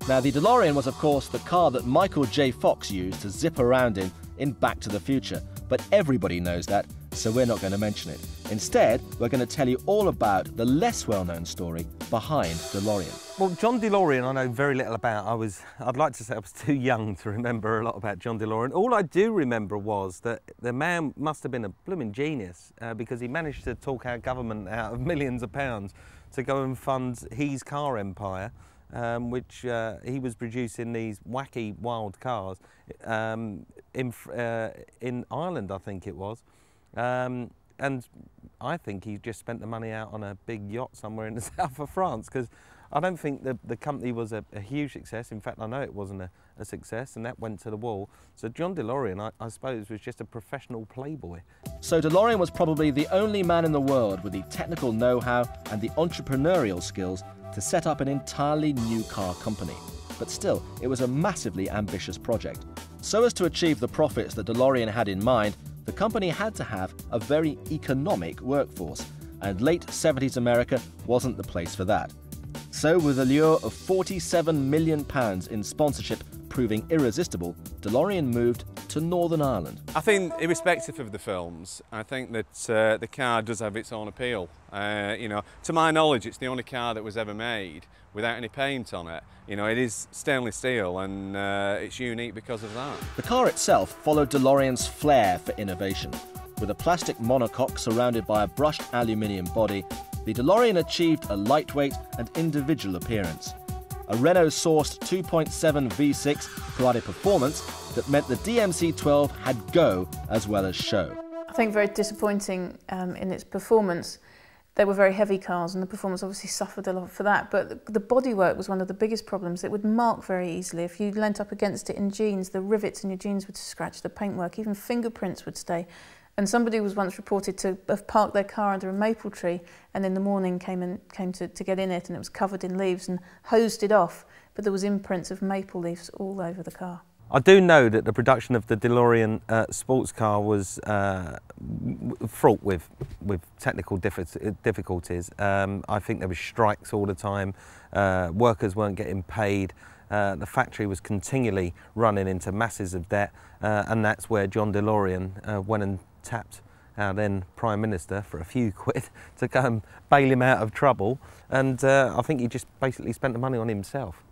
Now, the DeLorean was, of course, the car that Michael J. Fox used to zip around in Back to the Future. But everybody knows that, so we're not going to mention it. Instead, we're going to tell you all about the less well-known story behind DeLorean. Well, John DeLorean I know very little about. I'd like to say I was too young to remember a lot about John DeLorean. All I do remember was that the man must have been a blooming genius because he managed to talk our government out of millions of pounds to go and fund his car empire. Which he was producing these wacky, wild cars in Ireland, I think it was. And I think he just spent the money out on a big yacht somewhere in the south of France, because I don't think the company was a huge success. In fact, I know it wasn't a success, and that went to the wall. So John DeLorean, I suppose, was just a professional playboy. So DeLorean was probably the only man in the world with the technical know-how and the entrepreneurial skills to set up an entirely new car company. But still, it was a massively ambitious project. So as to achieve the profits that DeLorean had in mind, the company had to have a very economic workforce, and late 70s America wasn't the place for that. So with a lure of £47 million in sponsorship proving irresistible, DeLorean moved to Northern Ireland. I think, irrespective of the films, I think that the car does have its own appeal. You know, to my knowledge, it's the only car that was ever made without any paint on it. You know, it is stainless steel, and it's unique because of that. The car itself followed DeLorean's flair for innovation. With a plastic monocoque surrounded by a brushed aluminium body, the DeLorean achieved a lightweight and individual appearance. A Renault-sourced 2.7 V6 provided performance that meant the DMC-12 had go as well as show. I think very disappointing in its performance. They were very heavy cars, and the performance obviously suffered a lot for that, but the bodywork was one of the biggest problems. It would mark very easily. If you leant up against it in jeans, the rivets in your jeans would scratch, the paintwork, even fingerprints would stay. And somebody was once reported to have parked their car under a maple tree, and in the morning came to get in it, and it was covered in leaves, and hosed it off, but there was imprints of maple leaves all over the car. I do know that the production of the DeLorean sports car was fraught with technical difficulties. I think there were strikes all the time, workers weren't getting paid, the factory was continually running into masses of debt, and that's where John DeLorean went and tapped our then Prime Minister for a few quid to go and bail him out of trouble, and I think he just basically spent the money on himself.